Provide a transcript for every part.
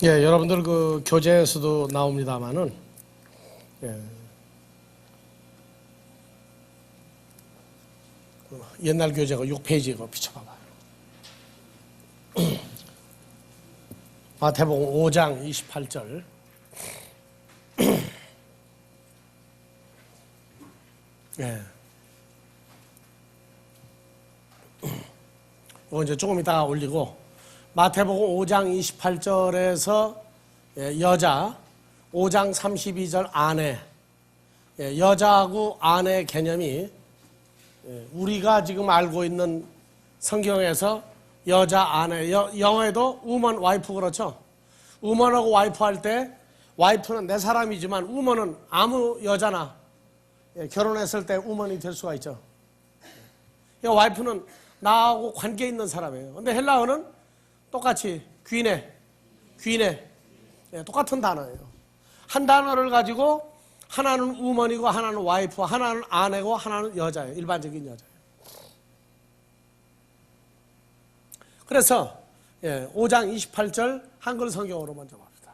예, 여러분들 그 교재에서도 나옵니다만은, 예, 옛날 교재가 6페이지 이거 비춰봐봐요. 마태복음 5장 28절. 예. 이거 이제 조금 이따가 올리고, 마태복음 5장 28절에서 여자, 5장 32절 아내, 여자하고 아내 개념이 우리가 지금 알고 있는 성경에서 여자, 아내, 영어에도 우먼, 와이프 그렇죠? 우먼하고 와이프 할 때 와이프는 내 사람이지만 우먼은 아무 여자나 결혼했을 때 우먼이 될 수가 있죠. 와이프는 나하고 관계 있는 사람이에요. 근데 헬라어는 똑같이 귀네, 똑같은 단어예요. 한 단어를 가지고 하나는 우먼이고 하나는 와이프, 하나는 아내고 하나는 여자예요. 일반적인 여자예요. 그래서 5장 28절 한글 성경으로 먼저 봅시다.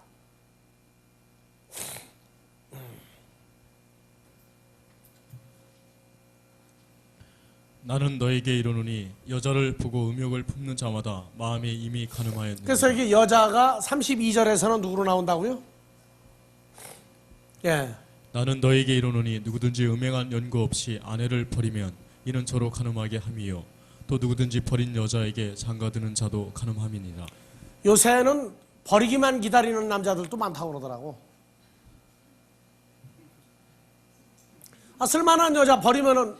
나는 너에게 이르노니 여자를 보고 음욕을 품는 자마다 마음이 이미 가늠하였느니라. 그래서 여기 여자가 32절에서는 누구로 나온다고요? 예. 나는 너에게 이르노니 누구든지 음행한 연고 없이 아내를 버리면 이는 저로 가늠하게 함이요 또 누구든지 버린 여자에게 장가드는 자도 가늠함이니라. 요새는 버리기만 기다리는 남자들도 많다고 그러더라고. 쓸만한 여자 버리면은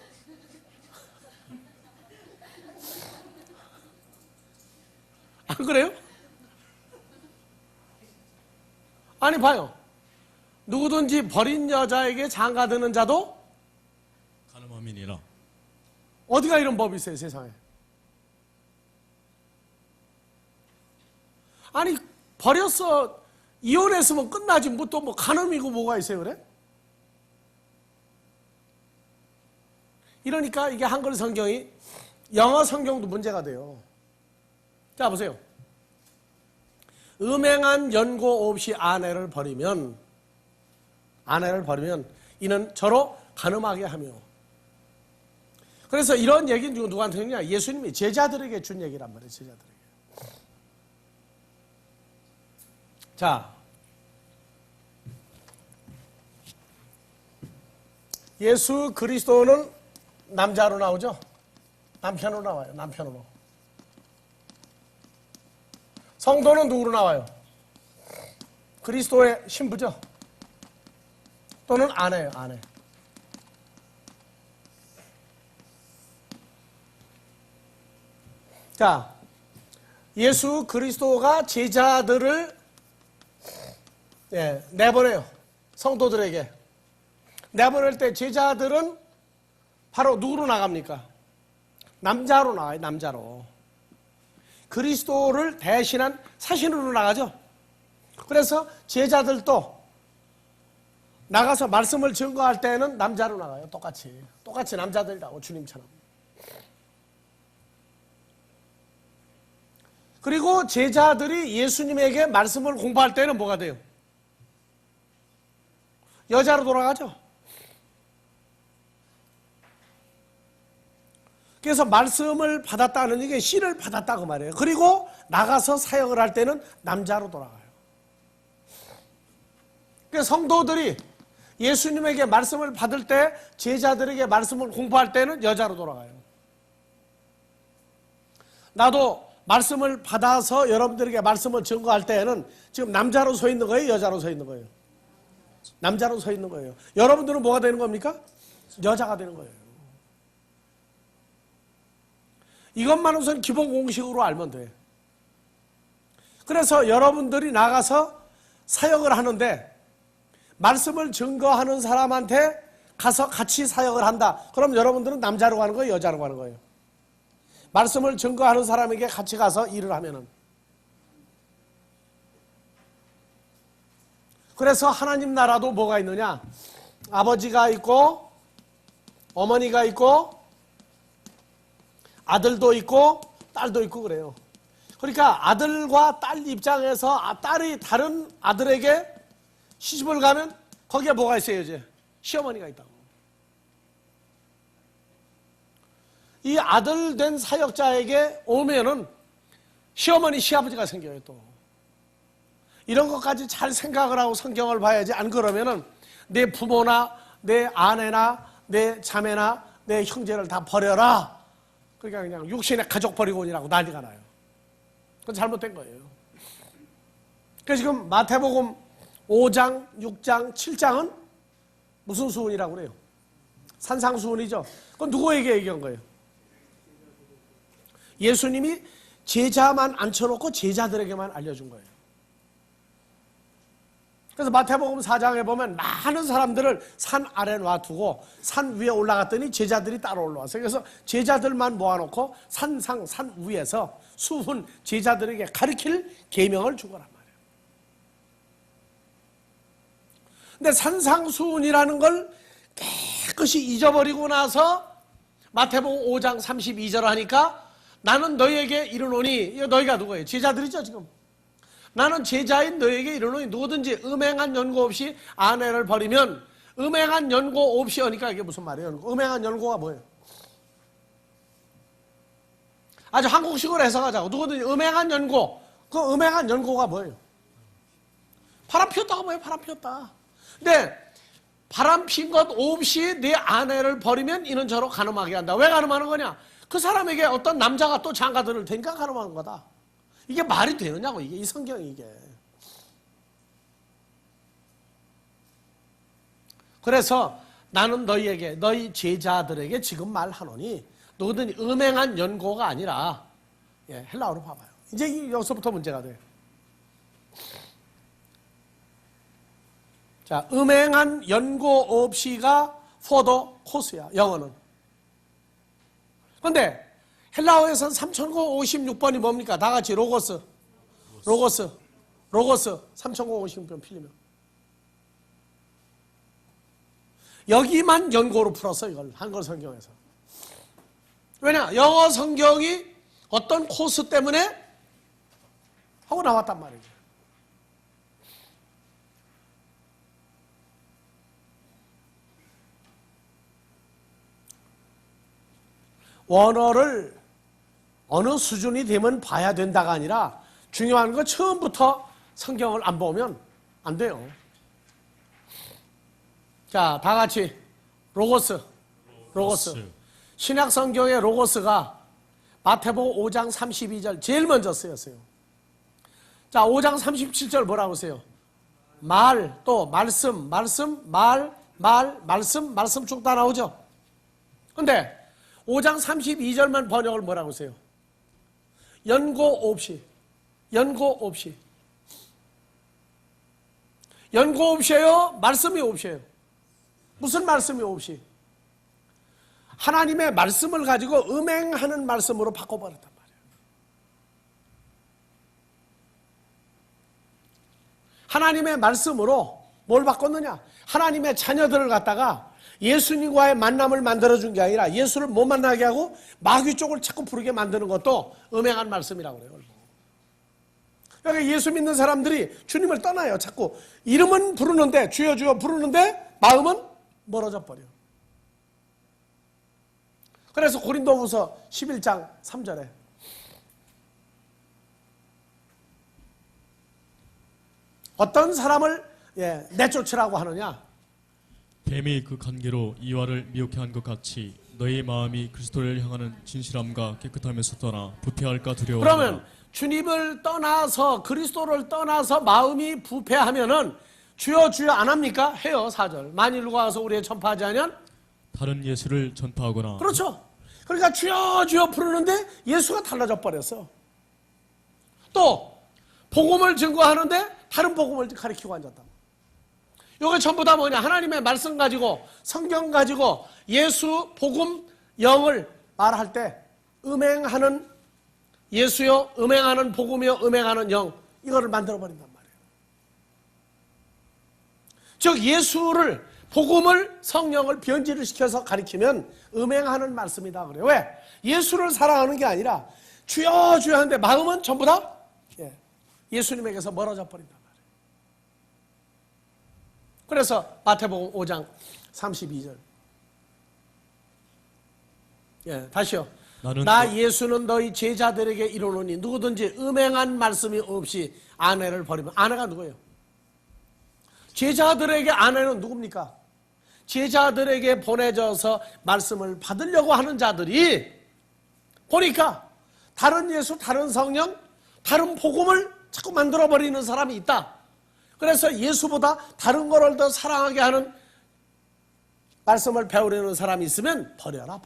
안 그래요? 아니 봐요. 누구든지 버린 여자에게 장가드는 자도 가늠함이니라. 어디가 이런 법이 있어요 세상에. 아니 버렸어 이혼했으면 끝나지 뭐 또 뭐 간음이고 뭐가 있어요 그래? 이러니까 이게 한글 성경이 영어 성경도 문제가 돼요. 자 보세요. 음행한 연고 없이 아내를 버리면 이는 저로 간음하게 하며. 그래서 이런 얘기는 누구한테 했냐? 예수님이 제자들에게 준 얘기란 말이에요. 제자들에게. 자, 예수 그리스도는 남자로 나오죠? 남편으로 나와요. 남편으로. 성도는 누구로 나와요? 그리스도의 신부죠? 또는 아내예요. 아내. 자, 예수 그리스도가 제자들을 내보내요. 성도들에게. 내보낼 때 제자들은 바로 누구로 나갑니까? 남자로 나와요. 남자로. 그리스도를 대신한 사신으로 나가죠. 그래서 제자들도 나가서 말씀을 증거할 때는 남자로 나가요. 똑같이 남자들이라고 주님처럼. 그리고 제자들이 예수님에게 말씀을 공부할 때는 뭐가 돼요? 여자로 돌아가죠. 그래서 말씀을 받았다는 게 씨를 받았다 그 말이에요. 그리고 나가서 사역을 할 때는 남자로 돌아가요. 그래서 성도들이 예수님에게 말씀을 받을 때 제자들에게 말씀을 공부할 때는 여자로 돌아가요. 나도 말씀을 받아서 여러분들에게 말씀을 증거할 때에는 지금 남자로 서 있는 거예요? 여자로 서 있는 거예요? 남자로 서 있는 거예요. 여러분들은 뭐가 되는 겁니까? 여자가 되는 거예요. 이것만 우선 기본 공식으로 알면 돼. 그래서 여러분들이 나가서 사역을 하는데 말씀을 증거하는 사람한테 가서 같이 사역을 한다. 그럼 여러분들은 남자로 가는 거예요? 여자로 가는 거예요? 말씀을 증거하는 사람에게 같이 가서 일을 하면은. 그래서 하나님 나라도 뭐가 있느냐? 아버지가 있고 어머니가 있고 아들도 있고 딸도 있고 그래요. 그러니까 아들과 딸 입장에서 딸이 다른 아들에게 시집을 가면 거기에 뭐가 있어요? 이제 시어머니가 있다고. 이 아들 된 사역자에게 오면은 시어머니, 시아버지가 생겨요. 또 이런 것까지 잘 생각을 하고 성경을 봐야지. 안 그러면은 내 부모나 내 아내나 내 자매나 내 형제를 다 버려라. 그러니까 그냥 육신의 가족 버리고니라고 난리가 나요. 그건 잘못된 거예요. 그래서 지금 마태복음 5장, 6장, 7장은 무슨 수훈이라고 그래요? 산상수훈이죠. 그건 누구에게 얘기한 거예요? 예수님이 제자만 앉혀놓고 제자들에게만 알려준 거예요. 그래서 마태복음 4장에 보면 많은 사람들을 산 아래 놔두고 산 위에 올라갔더니 제자들이 따로 올라왔어요. 그래서 제자들만 모아놓고 산 위에서 수훈 제자들에게 가르칠 계명을 주거란 말이에요. 근데 산상수훈이라는 걸 깨끗이 잊어버리고 나서 마태복음 5장 32절 하니까 나는 너희에게 이르노니, 이거 너희가 누구예요? 제자들이죠 지금. 나는 제자인 너희에게 이르노니 누구든지 음행한 연고 없이 아내를 버리면, 음행한 연고 없이 하니까 이게 무슨 말이에요? 음행한 연고가 뭐예요? 아주 한국식으로 해석하자고. 누구든지 음행한 연고, 그 음행한 연고가 뭐예요? 바람 피웠다가 뭐예요? 바람 피웠다. 근데 바람 핀 것 없이 네 아내를 버리면 이는 저로 간음하게 한다. 왜 간음하는 거냐? 그 사람에게 어떤 남자가 또 장가들을 테니까 간음하는 거다. 이게 말이 되느냐고, 이게, 이 성경이 이게. 그래서 나는 너희에게, 너희 제자들에게 지금 말하노니 누구든지 음행한 연고가 아니라, 헬라어로 봐봐요. 이제 여기서부터 문제가 돼요. 자, 음행한 연고 없이가 포도 코스야, 영어는. 그런데 헬라어에서는 3056번이 뭡니까? 다 같이 로고스 3056번 필리면 여기만 연고로 풀었어. 이걸 한글 성경에서. 왜냐? 영어 성경이 어떤 코스 때문에 하고 나왔단 말이죠. 원어를 어느 수준이 되면 봐야 된다가 아니라 중요한 건 처음부터 성경을 안 보면 안 돼요. 자, 다 같이 로고스. 신약 성경의 로고스가 마태복음 5장 32절 제일 먼저 쓰였어요. 자, 5장 37절 뭐라고 쓰요? 말, 또 말씀 쭉 다 나오죠. 근데 5장 32절만 번역을 뭐라고 쓰요? 연고 없이예요. 말씀이 없이예요. 무슨 말씀이 없이? 하나님의 말씀을 가지고 음행하는 말씀으로 바꿔버렸단 말이에요. 하나님의 말씀으로 뭘 바꿨느냐? 하나님의 자녀들을 갖다가 예수님과의 만남을 만들어준 게 아니라 예수를 못 만나게 하고 마귀 쪽을 자꾸 부르게 만드는 것도 음행한 말씀이라고 그래요. 그러니까 예수 믿는 사람들이 주님을 떠나요. 자꾸 이름은 부르는데, 주여 주여 부르는데 마음은 멀어져 버려. 그래서 고린도후서 11장 3절에 어떤 사람을 내쫓으라고 하느냐? 뱀이 그 관계로 이와를 미혹해 한 것 같이 너희 마음이 그리스도를 향하는 진실함과 깨끗함에서 떠나 부패할까 두려워하노라. 그러면 주님을 떠나서, 그리스도를 떠나서 마음이 부패하면은 주여 주여 안 합니까? 해요. 4절. 만일 누가 와서 우리의 전파하지 않으면 다른 예수를 전파하거나. 그렇죠. 그러니까 주여 주여 부르는데 예수가 달라져 버렸어. 또 복음을 증거하는데 다른 복음을 가리키고 앉았다. 이게 전부 다 뭐냐? 하나님의 말씀 가지고, 성경 가지고 예수 복음 영을 말할 때 음행하는 예수요, 음행하는 복음이요, 음행하는 영, 이거를 만들어 버린단 말이에요. 즉 예수를, 복음을, 성령을 변질을 시켜서 가리키면 음행하는 말씀이다 그래요. 왜? 예수를 사랑하는 게 아니라 주여 주여 하는데 마음은 전부 다 예수님에게서 멀어져 버린단 말이에요. 그래서 마태복음 5장 32절. 다시요. 나 예수는 너희 제자들에게 이르노니 누구든지 음행한 말씀이 없이 아내를 버리면. 아내가 누구예요? 제자들에게 아내는 누굽니까? 제자들에게 보내져서 말씀을 받으려고 하는 자들이 보니까 다른 예수, 다른 성령, 다른 복음을 자꾸 만들어버리는 사람이 있다. 그래서 예수보다 다른 거를 더 사랑하게 하는 말씀을 배우려는 사람이 있으면 버려라.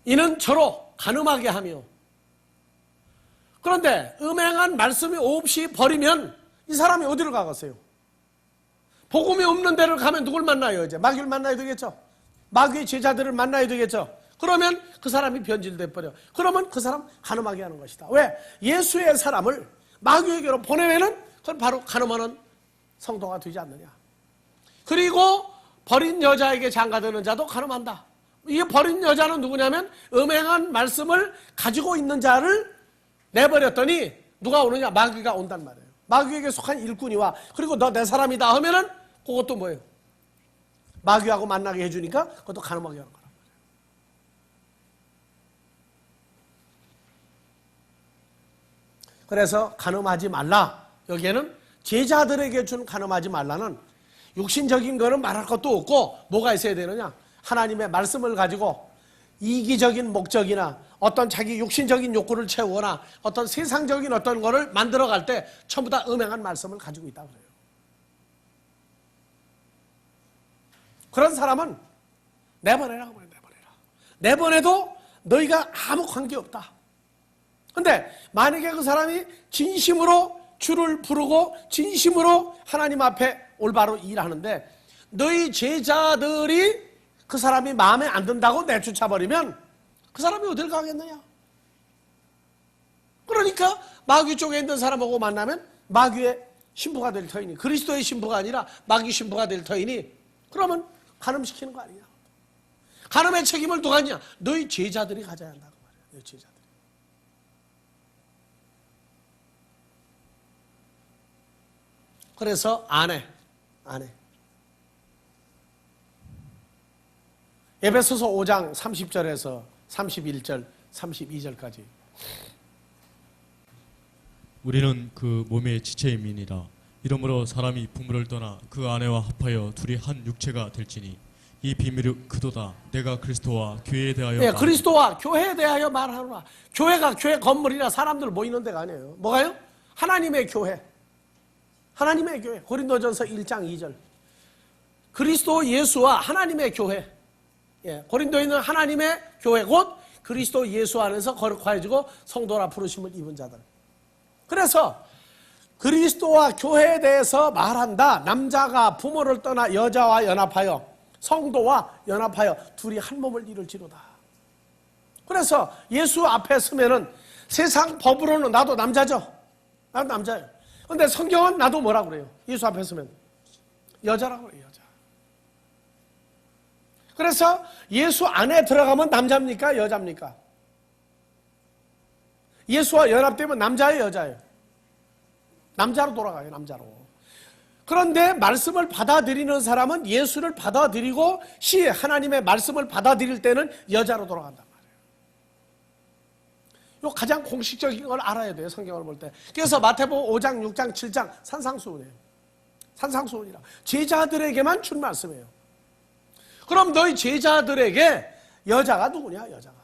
이는 저로 간음하게 하며. 그런데 음행한 말씀이 없이 버리면 이 사람이 어디로 가겠어요? 복음이 없는 데를 가면 누굴 만나요? 이제 마귀를 만나야 되겠죠. 마귀의 제자들을 만나야 되겠죠. 그러면 그 사람이 변질돼 버려. 그러면 그 사람 간음하게 하는 것이다. 왜? 예수의 사람을 마귀에게로 보내면은 그건 바로 간음하는 성도가 되지 않느냐. 그리고 버린 여자에게 장가드는 자도 간음한다. 이 버린 여자는 누구냐면 음행한 말씀을 가지고 있는 자를 내버렸더니 누가 오느냐? 마귀가 온단 말이에요. 마귀에게 속한 일꾼이 와. 그리고 너 내 사람이다 하면은 그것도 뭐예요? 마귀하고 만나게 해주니까 그것도 간음하게 하는 거란 말이에요. 그래서 간음하지 말라. 여기에는 제자들에게 준 간음하지 말라는 육신적인 거는 말할 것도 없고 뭐가 있어야 되느냐? 하나님의 말씀을 가지고 이기적인 목적이나 어떤 자기 육신적인 욕구를 채우거나 어떤 세상적인 어떤 거를 만들어갈 때 전부 다 음행한 말씀을 가지고 있다고 그래요. 그런 사람은 내보내라고 그래요. 내보내도 너희가 아무 관계없다. 근데 만약에 그 사람이 진심으로 주를 부르고 진심으로 하나님 앞에 올바로 일하는데 너희 제자들이 그 사람이 마음에 안 든다고 내쫓아버리면 그 사람이 어딜 가겠느냐? 그러니까 마귀 쪽에 있는 사람하고 만나면 마귀의 신부가 될 터이니, 그리스도의 신부가 아니라 마귀 신부가 될 터이니, 그러면 간음시키는 거 아니냐? 간음의 책임을 누가 하냐? 너희 제자들이 가져야 한다고 말이야. 너희 제자들이. 그래서 아내. 에베소서 5장 30절에서 31절, 32절까지. 우리는 그 몸의 지체의 민이라. 이러므로 사람이 부모를 떠나 그 아내와 합하여 둘이 한 육체가 될지니 이 비밀이 그도다. 내가 그리스도와 교회에 대하여 그리스도와 교회에 대하여 말하노라. 교회가 교회 건물이나 사람들 모이는 데가 아니에요. 뭐가요? 하나님의 교회. 하나님의 교회. 고린도전서 1장 2절. 그리스도 예수와 하나님의 교회. 고린도에 있는 하나님의 교회 곧 그리스도 예수 안에서 거룩하여지고 성도라 부르심을 입은 자들. 그래서 그리스도와 교회에 대해서 말한다. 남자가 부모를 떠나 여자와 연합하여 성도와 연합하여 둘이 한 몸을 이룰지로다. 그래서 예수 앞에 서면은 세상 법으로는 나도 남자죠. 나도 남자예요. 근데 성경은 나도 뭐라고 그래요? 예수 앞에 서면 여자라고 그래요. 여자. 그래서 예수 안에 들어가면 남자입니까? 여자입니까? 예수와 연합되면 남자예요? 여자예요? 남자로 돌아가요. 남자로. 그런데 말씀을 받아들이는 사람은 예수를 받아들이고 시 하나님의 말씀을 받아들일 때는 여자로 돌아간단 말이에요. 이 가장 공식적인 걸 알아야 돼요. 성경을 볼 때. 그래서 마태복음 5장, 6장, 7장 산상수훈이에요. 산상수훈이라. 제자들에게만 준 말씀이에요. 그럼 너희 제자들에게 여자가 누구냐? 여자가.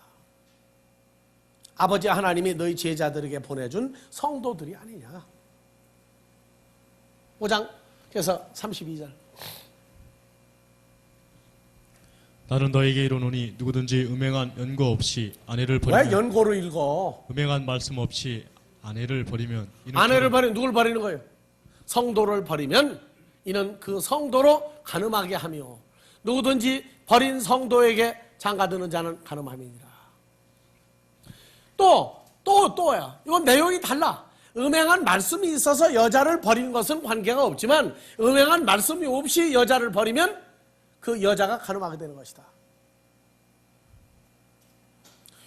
아버지 하나님이 너희 제자들에게 보내준 성도들이 아니냐. 5장 그래서 32절. 나는 너에게 이르노니 누구든지 음행한 연고 없이 아내를 버리면 왜 연고로 읽어? 음행한 말씀 없이 아내를 버리면 아내를 버리면 누굴 버리는 거예요? 성도를 버리면 이는 그 성도로 간음하게 하며 누구든지 버린 성도에게 장가드는 자는 간음함이니라. 또야. 이건 내용이 달라. 음행한 말씀이 있어서 여자를 버리는 것은 관계가 없지만 음행한 말씀이 없이 여자를 버리면 그 여자가 가늠하게 되는 것이다.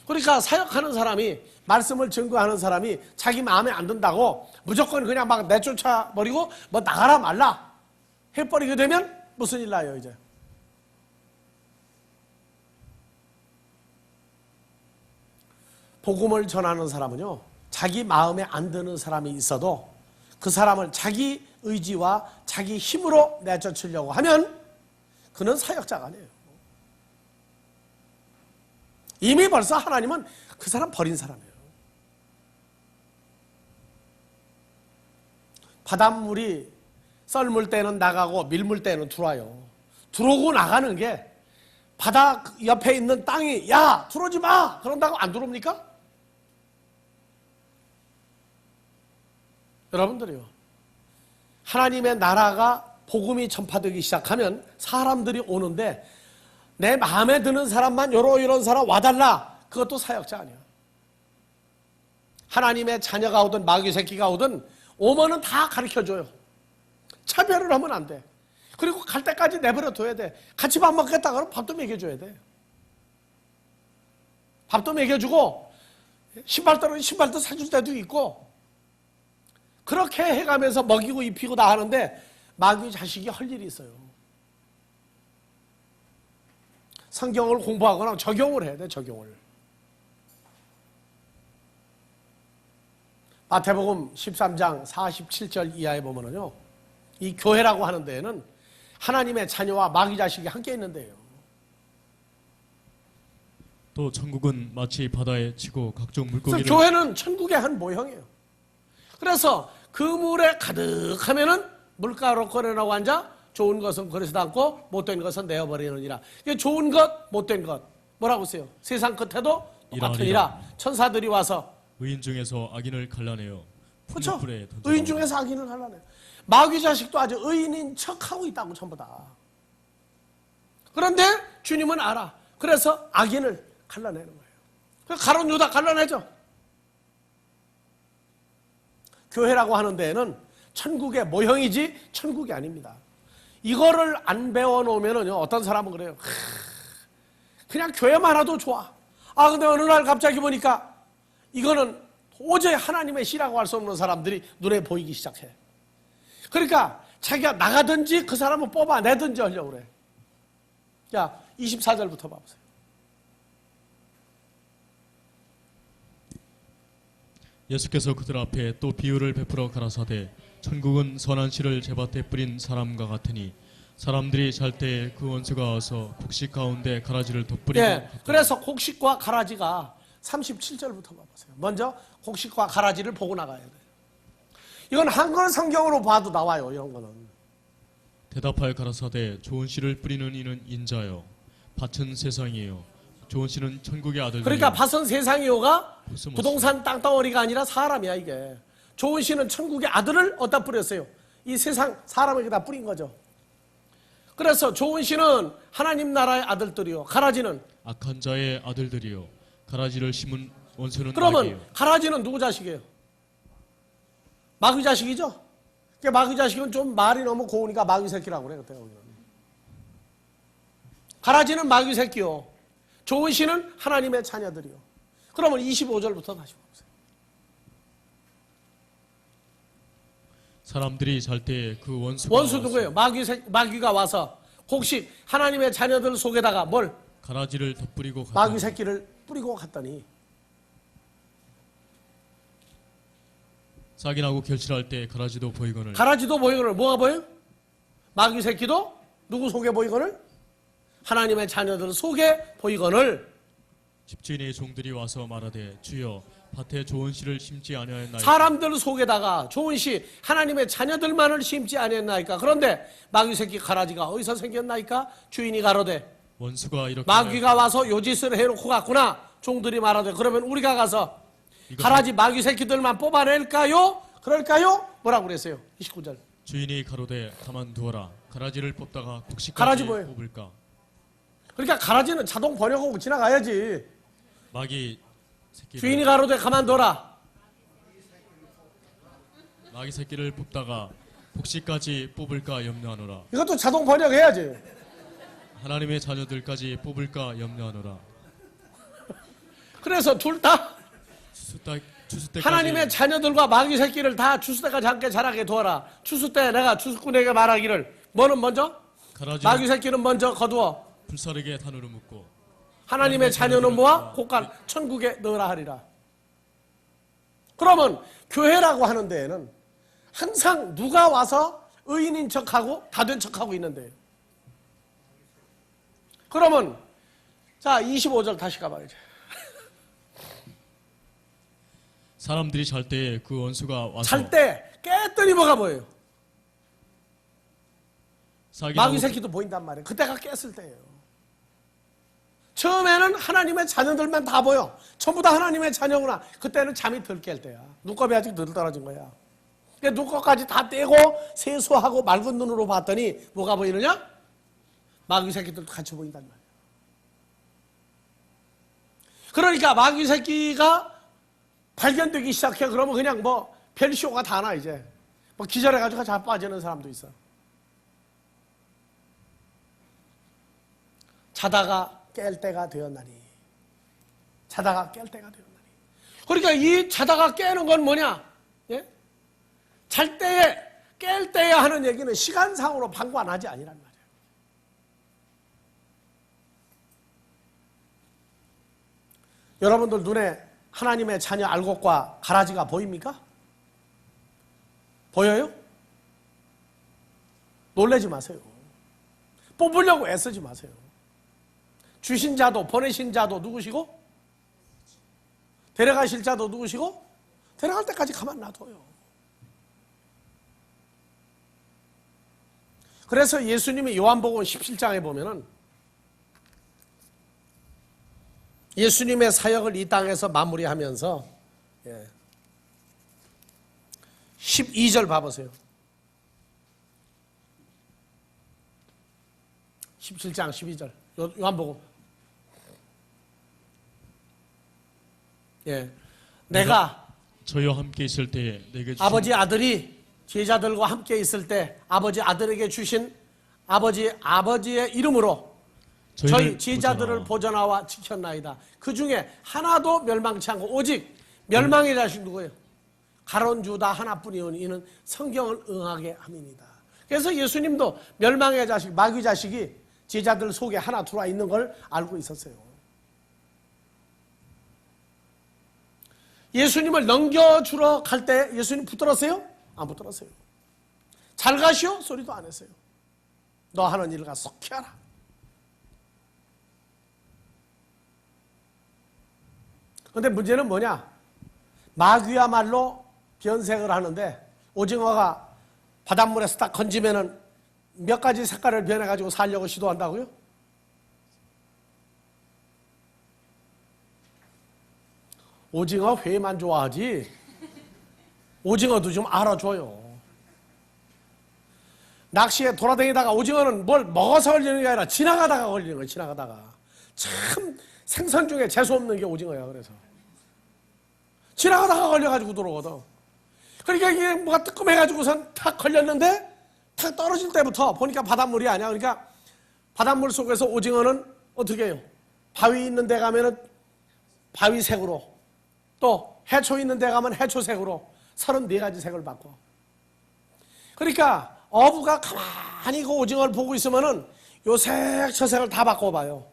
그러니까 사역하는 사람이, 말씀을 증거하는 사람이 자기 마음에 안 든다고 무조건 그냥 막 내쫓아 버리고 뭐 나가라 말라 해버리게 되면 무슨 일 나요 이제. 복음을 전하는 사람은요, 자기 마음에 안 드는 사람이 있어도 그 사람을 자기 의지와 자기 힘으로 내쫓으려고 하면 그는 사역자가 아니에요. 이미 벌써 하나님은 그 사람 버린 사람이에요. 바닷물이 썰물 때는 나가고 밀물 때는 들어와요. 들어오고 나가는 게 바다 옆에 있는 땅이 야 들어오지 마 그런다고 안 들어옵니까? 여러분들이요, 하나님의 나라가 복음이 전파되기 시작하면 사람들이 오는데 내 마음에 드는 사람만 이런 사람 와달라, 그것도 사역자 아니야. 하나님의 자녀가 오든 마귀 새끼가 오든 오면은 다 가르쳐줘요. 차별을 하면 안 돼. 그리고 갈 때까지 내버려 둬야 돼. 같이 밥 먹겠다 그러면 밥도 먹여줘야 돼. 밥도 먹여주고 신발 떨어진 신발도 사줄 때도 있고, 그렇게 해가면서 먹이고 입히고 다 하는데 마귀 자식이 할 일이 있어요. 성경을 공부하거나 적용을 해야 돼, 적용을. 마태복음 13장 47절 이하에 보면은요, 이 교회라고 하는 데에는 하나님의 자녀와 마귀 자식이 함께 있는데요. 또 천국은 마치 바다에 치고 각종 물고기를, 그래서 교회는 천국의 한 모형이에요. 그래서 그 물에 가득하면은 물가로 꺼내라고 앉아 좋은 것은 그릇에 담고 못된 것은 내어버리느니라. 이게 좋은 것, 못된 것 뭐라고 했어요? 세상 끝에도 똑같으니라. 천사들이 와서 의인 중에서 악인을 갈라내어 그렇죠? 풍물불에 던져. 의인 중에서 악인을 갈라내요. 마귀 자식도 아주 의인인 척하고 있다고 전부 다. 그런데 주님은 알아. 그래서 악인을 갈라내는 거예요. 그래서 가룟 유다 갈라내죠. 교회라고 하는 데에는 천국의 모형이지 천국이 아닙니다. 이거를 안 배워놓으면은요, 어떤 사람은 그래요. 그냥 교회만 와도 좋아. 아, 근데 어느 날 갑자기 보니까 이거는 도저히 하나님의 시라고 할 수 없는 사람들이 눈에 보이기 시작해. 그러니까 자기가 나가든지 그 사람을 뽑아내든지 하려고 그래. 자, 24절부터 봐보세요. 예수께서 그들 앞에 또 비유를 베풀어 가라사대 천국은 선한 씨를 제밭에 뿌린 사람과 같으니 사람들이 잘 때에 그 원수가 와서 곡식 가운데 가라지를 덧뿌리고. 예, 그래서 곡식과 가라지가 37절부터 봐보세요. 먼저 곡식과 가라지를 보고 나가야 돼요. 이건 한글 성경으로 봐도 나와요. 이런 거는. 대답하여 가라사대 좋은 씨를 뿌리는 이는 인자요 밭은 세상이에요. 좋은 씨는 천국의 아들들이요. 그러니까 밭은 세상이요가 부동산 땅덩어리가 아니라 사람이야. 이게 좋은 씨는 천국의 아들을 어디다 뿌렸어요? 이 세상 사람에게다 뿌린 거죠. 그래서 좋은 씨는 하나님 나라의 아들들이요, 가라지는 악한 자의 아들들이요 가라지를 심은 원수는 그러면 마귀요. 가라지는 누구 자식이에요? 마귀 자식이죠. 그러니까 마귀 자식은 좀 말이 너무 고우니까 마귀 새끼라고 그래요. 그때 가라지는 마귀 새끼요, 좋은 씨는 하나님의 자녀들이요. 그러면 25절부터 다시 보세요. 사람들이 잘 때에 그 원수가 원수 누구예요? 마귀가 와서 곡식 하나님의 자녀들 속에다가 뭘? 가라지를 덧뿌리고 갔더니 마귀 새끼를 뿌리고 갔더니 싹이 나고 결실할 때 가라지도 보이거늘. 가라지도 보이거늘. 뭐가 보여요? 마귀 새끼도 누구 속에 보이거늘? 하나님의 자녀들 속에 보이거늘. 집주인의 종들이 와서 말하되 주여 밭에 좋은 씨를 심지 아니하였나이까. 사람들 속에다가 좋은 씨 하나님의 자녀들만을 심지 아니했나이까. 그런데 마귀 새끼 가라지가 어디서 생겼나이까? 주인이 가로되 원수가 이렇게 마귀가 와서 요 짓을 해놓고 갔구나. 종들이 말하되 그러면 우리가 가서 가라지 마귀 새끼들만 뽑아낼까요? 그럴까요? 뭐라고 그랬어요? 29절. 주인이 가로되 가만두어라. 가라지를 뽑다가 곡식까지 가라지 뭐예요? 뽑을까. 그러니까 가라지는 자동 번역하고 지나가야지. 마귀 새끼를 주인이 가로되 가만둬라. 마귀 새끼를 뽑다가 곡식까지 뽑을까 염려하노라. 이것도 자동 번역해야지. 하나님의 자녀들까지 뽑을까 염려하노라. 그래서 둘 다 추수 때까지 하나님의 자녀들과 마귀 새끼를 다 추수 때까지 함께 자라게 두어라. 추수 때 내가 추수꾼에게 말하기를 뭐는 먼저? 마귀 새끼는 먼저 거두어 불사르게 단으로 묶고 하나님의 자녀는 모아 곧간 천국에 넣으라 하리라. 그러면 교회라고 하는 데에는 항상 누가 와서 의인인 척하고 다 된 척하고 있는데, 그러면 자 25절 다시 가봐야지. 사람들이 잘 때에 그 원수가 와서 잘 때 깼더니 뭐가 보여요? 마귀 사기나무 새끼도 보인단 말이에요. 그때가 깼을 때예요. 처음에는 하나님의 자녀들만 다 보여. 전부 다 하나님의 자녀구나. 그때는 잠이 덜 깰 때야. 눈곱이 아직 덜 떨어진 거야. 그러니까 눈곱까지 다 떼고 세수하고 맑은 눈으로 봤더니 뭐가 보이느냐? 마귀 새끼들도 같이 보인단 말이야. 그러니까 마귀 새끼가 발견되기 시작해. 그러면 그냥 뭐 별쇼가 다 나. 이제 뭐 기절해가지고 자빠지는 사람도 있어. 자다가 깰 때가 되었나니. 자다가 깰 때가 되었나니. 그러니까 이 자다가 깨는 건 뭐냐? 예? 잘 때에 깰 때에 하는 얘기는 시간상으로 방관하지 아니란 말이에요. 여러분들 눈에 하나님의 자녀 알곡과 가라지가 보입니까? 보여요? 놀라지 마세요. 뽑으려고 애쓰지 마세요. 주신 자도 보내신 자도 누구시고, 데려가실 자도 누구시고, 데려갈 때까지 가만 놔둬요. 그래서 예수님이 요한복음 17장에 보면은 예수님의 사역을 이 땅에서 마무리하면서 12절 봐보세요. 17장 12절 요한복음. 내가 저희와 함께 있을 때에 내게 주신 아버지 아들이 제자들과 함께 있을 때 아버지 아들에게 주신 아버지의 이름으로 저희 제자들을 보존하와 지켰나이다. 그 중에 하나도 멸망치 않고 오직 멸망의 자식 누구예요? 가론 유다 하나뿐이오니 이는 성경을 응하게 함이니이다. 그래서 예수님도 멸망의 자식, 마귀 자식이 제자들 속에 하나 들어와 있는 걸 알고 있었어요. 예수님을 넘겨주러 갈 때 예수님 붙들었어요? 안 붙들었어요. 잘 가시오? 소리도 안 했어요. 너 하는 일을 가 속히 하라. 그런데 문제는 뭐냐? 마귀야말로 변색을 하는데 오징어가 바닷물에서 딱 건지면은 몇 가지 색깔을 변해가지고 살려고 시도한다고요? 오징어 회만 좋아하지 오징어도 좀 알아줘요. 낚시에 돌아다니다가 오징어는 뭘 먹어서 걸리는 게 아니라 지나가다가 걸리는 거예요. 지나가다가. 참 생선 중에 재수없는 게 오징어야. 그래서 지나가다가 걸려가지고 들어오거든. 그러니까 이게 뭐가 뜨끔해가지고선 탁 걸렸는데 탁 떨어질 때부터 보니까 바닷물이 아니야. 그러니까 바닷물 속에서 오징어는 어떻게 해요? 바위 있는 데 가면은 바위색으로, 또 해초 있는 데 가면 해초색으로 34가지 색을 바꿔. 그러니까 어부가 가만히 그 오징어를 보고 있으면은 요 색, 저 색을 다 바꿔봐요.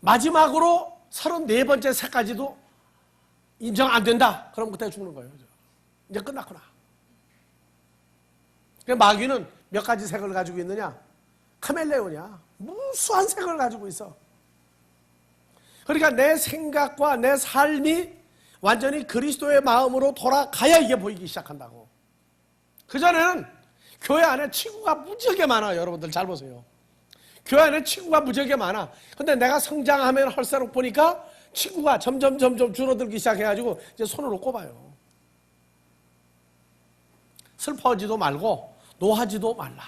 마지막으로 34번째 색까지도 인정 안 된다. 그럼 그때 죽는 거예요. 이제 끝났구나. 마귀는 몇 가지 색을 가지고 있느냐? 카멜레온이야. 무수한 색을 가지고 있어. 그러니까 내 생각과 내 삶이 완전히 그리스도의 마음으로 돌아가야 이게 보이기 시작한다고. 그전에는 교회 안에 친구가 무지하게 많아요. 여러분들 잘 보세요. 교회 안에 친구가 무지하게 많아. 근데 내가 성장하면 할수록 보니까 친구가 점점 줄어들기 시작해가지고 이제 손으로 꼽아요. 슬퍼하지도 말고 노하지도 말라.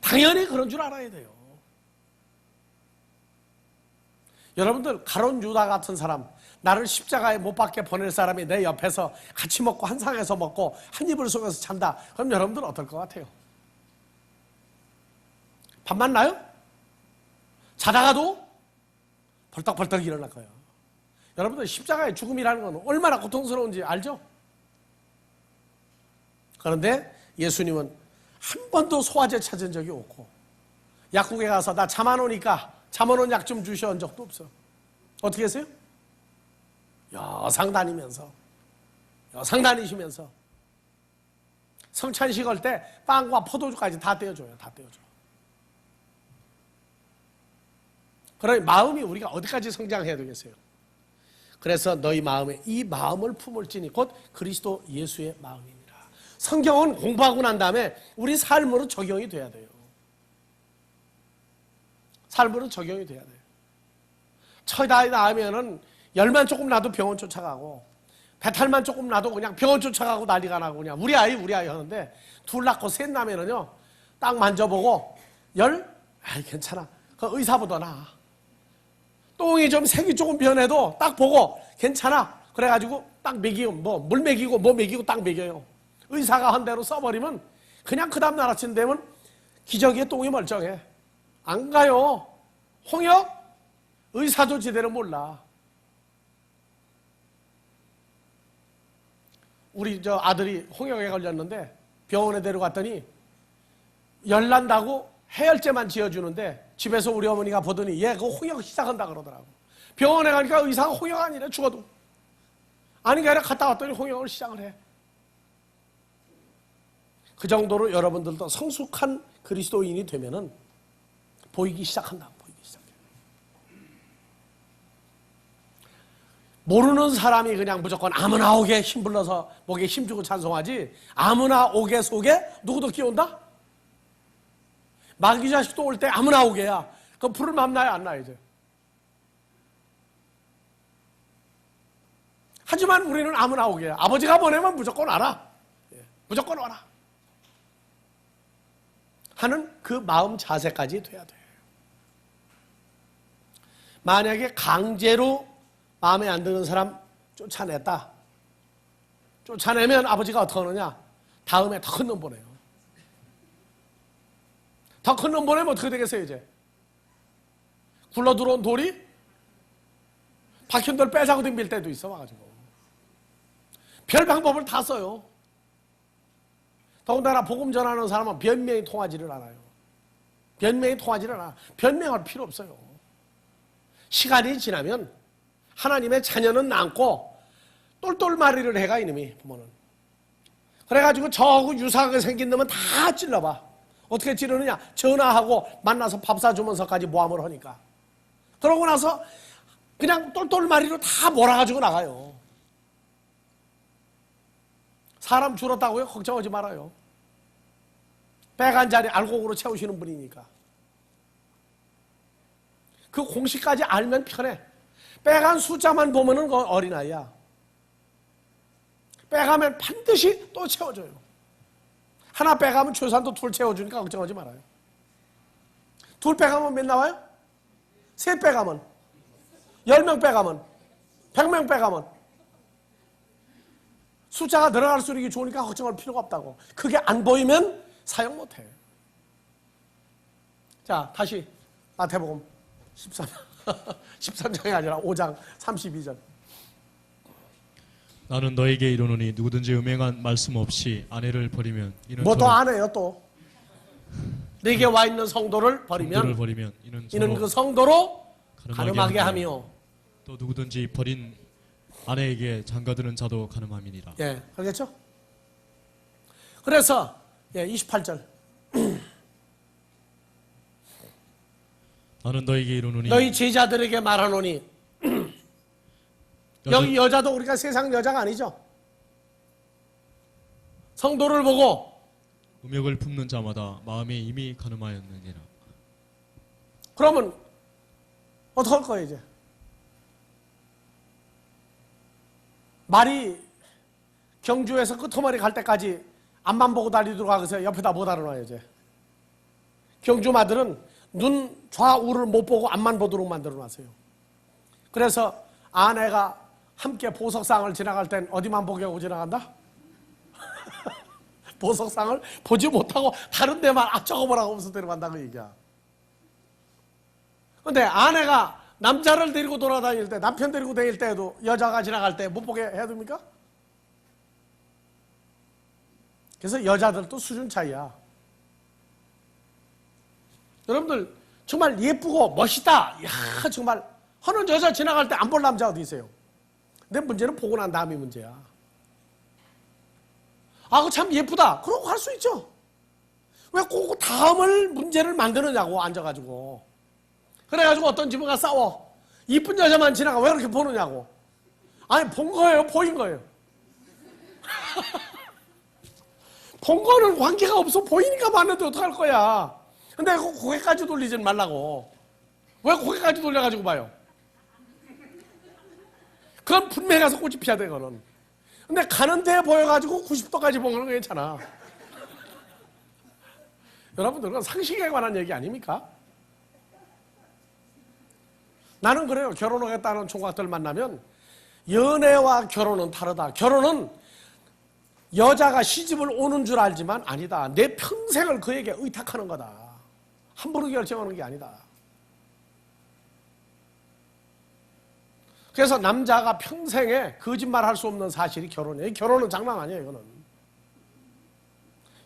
당연히 그런 줄 알아야 돼요. 여러분들 가론 유다 같은 사람, 나를 십자가에 못 박게 보낼 사람이 내 옆에서 같이 먹고 한 상에서 먹고 한 이불 속에서 잔다. 그럼 여러분들 어떨 것 같아요? 밥만 나요? 자다가도 벌떡벌떡 일어날 거예요. 여러분들 십자가의 죽음이라는 건 얼마나 고통스러운지 알죠? 그런데 예수님은 한 번도 소화제 찾은 적이 없고 약국에 가서 나 잠 안 오니까 잠 오는 약 좀 주시오 한 적도 없어. 어떻게 했어요? 여상 다니시면서 성찬식 할 때 빵과 포도주까지 다 떼어줘요. 다 떼어줘. 그러니 마음이 우리가 어디까지 성장해야 되겠어요? 그래서 너희 마음에 이 마음을 품을지니 곧 그리스도 예수의 마음이니라. 성경은 공부하고 난 다음에 우리 삶으로 적용이 돼야 돼요. 삶으로 적용이 돼야 돼요. 처이 나면은 열만 조금 나도 병원 쫓아가고 배탈만 조금 나도 그냥 병원 쫓아가고 난리가 나고 그냥 우리 아이 하는데 둘 낳고 셋 나면은요 딱 만져보고 괜찮아. 그 의사보다 나아. 똥이 좀 색이 조금 변해도 딱 보고 괜찮아. 그래가지고 딱 먹이고 물 먹이고 뭐 먹이고 딱 먹여요. 의사가 한 대로 써버리면 그냥 그 다음 날 아침 되면 기저귀에 똥이 멀쩡해. 안 가요. 홍역? 의사도 제대로 몰라. 우리 저 아들이 홍역에 걸렸는데 병원에 데려갔더니 열난다고 해열제만 지어주는데 집에서 우리 어머니가 보더니 얘 그거 홍역 시작한다 그러더라고. 병원에 가니까 의사가 홍역 아니래 죽어도. 아니 그게 아니라 갔다 왔더니 홍역을 시작을 해. 그 정도로 여러분들도 성숙한 그리스도인이 되면은 보이기 시작한다. 보이기 시작해. 모르는 사람이 그냥 무조건 아무나 오게 힘불러서 목에 힘주고 찬송하지 아무나 오게 속에 누구도 끼온다? 마귀 자식도 올 때 아무나 오게야. 그럼 불을 맘나요 안 나요 이제? 하지만 우리는 아무나 오게야. 아버지가 보내면 무조건 와라. 무조건 와라. 하는 그 마음 자세까지 돼야 돼요. 만약에 강제로 마음에 안 드는 사람 쫓아냈다. 쫓아내면 아버지가 어떻게 하느냐? 다음에 더 큰 놈 보내요. 더 큰 놈 보내면 어떻게 되겠어요 이제? 굴러 들어온 돌이 박힌돌 빼자고 덤빌 때도 있어 와가지고. 별 방법을 다 써요. 더군다나 복음 전하는 사람은 변명이 통하지를 않아요. 변명이 통하지를 않아. 변명할 필요 없어요. 시간이 지나면 하나님의 자녀는 남고 똘똘마리를 해가 이놈이 부모는. 그래가지고 저하고 유사하게 생긴 놈은 다 찔러봐. 어떻게 찌르느냐? 전화하고 만나서 밥 사주면서까지 모함을 하니까. 그러고 나서 그냥 똘똘마리로 다 몰아가지고 나가요. 사람 줄었다고요? 걱정하지 말아요. 빼간 자리 알곡으로 채우시는 분이니까. 그 공식까지 알면 편해. 빼간 숫자만 보면은 그 어린아이야. 빼가면 반드시 또 채워줘요. 하나 빼가면 최소한도 둘 채워주니까 걱정하지 말아요. 둘 빼가면 몇 나와요? 셋 빼가면 10명 빼가면 100명 빼가면 숫자가 늘어갈수록 이게 좋으니까 걱정할 필요가 없다고. 그게 안 보이면 사용 못해. 자, 다시 마태복음 13장이 아니라 5장 32절. 나는 너에게 이르노니 누구든지 음행한 말씀 없이 아내를 버리면 이는 뭐 더 안 해요 또. 내게 와 있는 성도를 성도를 버리면 버리면 이는 그 성도로 가늠하게 가늠하게 하며 하며. 또 누구든지 버린 아내에게 장가드는 자도 가늠함이니라. 예, 알겠죠? 그래서 28절. 나는 너에게 이르노니 너희 제자들에게 말하노니. 여기 여자도 우리가 세상 여자가 아니죠. 성도를 보고 음욕을 품는 자마다 마음이 이미 가늠하였느니라. 그러면 어떡할 거예요 이제? 말이 경주에서 끄트머리 갈 때까지 앞만 보고 달리도록 하고서 옆에다 못 알아놔요 이제. 경주 마들은 눈 좌우를 못 보고 앞만 보도록 만들어놨어요. 그래서 아내가 함께 보석상을 지나갈 땐 어디만 보게 하고 지나간다? 보석상을 보지 못하고 다른 데만 저거 보라고 하면서 데려간다 그 얘기야. 근데 아내가 남자를 데리고 돌아다닐 때, 남편 데리고 다닐 때에도 여자가 지나갈 때 못 보게 해야 됩니까? 그래서 여자들도 수준 차이야. 여러분들 정말 예쁘고 멋있다. 야 정말 하는 여자 지나갈 때 안 볼 남자 어디 있어요? 근데 문제는 보고 난 다음이 문제야. 아, 그거 참 예쁘다. 그러고 갈 수 있죠. 왜 꼭 다음을 문제를 만드느냐고 앉아가지고. 그래가지고 어떤 집은 가 싸워. 이쁜 여자만 지나가 왜 그렇게 보느냐고. 아니 본 거예요, 보인 거예요. 본 거는 관계가 없어. 보이니까 봤는데 어떡할 거야. 근데 고개까지 돌리지 말라고. 왜 고개까지 돌려가지고 봐요? 그건 분명히 가서 꼬치 피해야 돼, 그거는. 근데 가는데 보여가지고 90도까지 보는 건 괜찮아. 여러분들, 그건 상식에 관한 얘기 아닙니까? 나는 그래요. 결혼하겠다는 총각들 만나면 연애와 결혼은 다르다. 결혼은 여자가 시집을 오는 줄 알지만 아니다. 내 평생을 그에게 의탁하는 거다. 함부로 결정하는 게 아니다. 그래서 남자가 평생에 거짓말할 수 없는 사실이 결혼이에요. 결혼은 장난 아니에요. 이거는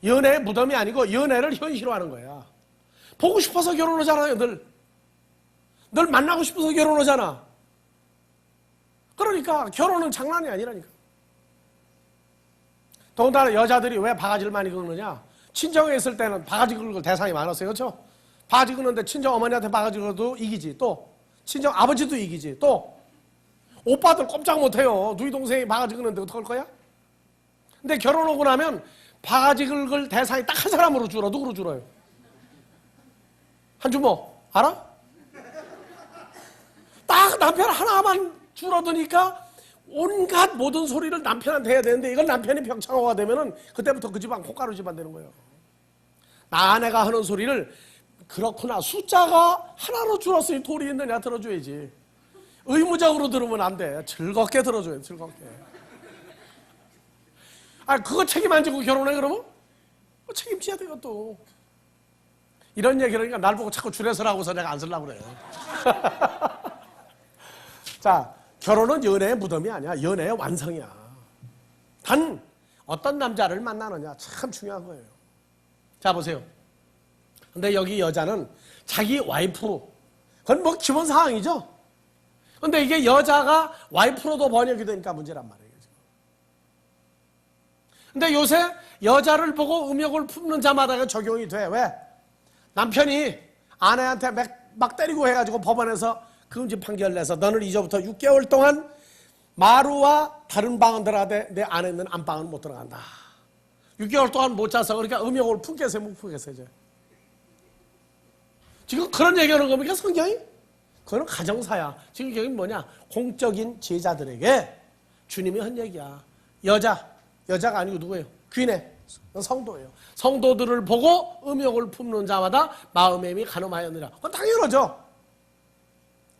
연애의 무덤이 아니고 연애를 현실화하는 거야. 보고 싶어서 결혼하잖아요. 늘 만나고 싶어서 결혼하잖아. 그러니까 결혼은 장난이 아니라니까. 더군다나 여자들이 왜 바가지를 많이 긁느냐. 친정에 있을 때는 바가지 긁을 대상이 많았어요. 그렇죠? 바가지 긁는데 친정 어머니한테 바가지 긁어도 이기지. 또 친정 아버지도 이기지. 또 오빠들 꼼짝 못해요. 누이 동생이 바가지 긁는데 어떡할 거야? 근데 결혼하고 나면 바가지 긁을 대상이 딱 한 사람으로 줄어. 누구로 줄어요? 한주모 알아? 딱 남편 하나만 줄어드니까 온갖 모든 소리를 남편한테 해야 되는데 이건 남편이 병창호가 되면은 그때부터 그 집안 콩가루 집안 되는 거예요. 나 아내가 하는 소리를 그렇구나. 숫자가 하나로 줄었으니 돌이 있느냐 들어줘야지. 의무적으로 들으면 안 돼. 즐겁게 들어줘요. 즐겁게. 아, 그거 책임 안 지고 결혼해 그러면? 책임져야 돼 이것도. 이런 얘기를 그러니까 날 보고 자꾸 줄여서라고서 내가 안 쓰려고 그래. 자, 결혼은 연애의 무덤이 아니야. 연애의 완성이야. 단 어떤 남자를 만나느냐 참 중요한 거예요. 자, 보세요. 근데 여기 여자는 자기 와이프로, 그건 뭐 기본 상황이죠. 근데 이게 여자가 와이프로도 번역이 되니까 문제란 말이에요. 근데 요새 여자를 보고 음욕을 품는 자마다 적용이 돼. 왜? 남편이 아내한테 막 때리고 해가지고 법원에서 금지 판결 내서 너는 이제부터 6개월 동안 마루와 다른 방은 들어가되 내 안에 있는 안방은 못 들어간다. 6개월 동안 못 자서 그러니까 음욕을 품겠어요, 못 품겠어요? 이제. 지금 그런 얘기하는 겁니까 성경이? 그건 가정사야. 지금 여기 뭐냐? 공적인 제자들에게 주님이 한 얘기야. 여자가 아니고 누구예요? 귀네. 성도예요. 성도들을 보고 음욕을 품는 자마다 마음의 힘이 가늠하였느라. 그건 당연하죠.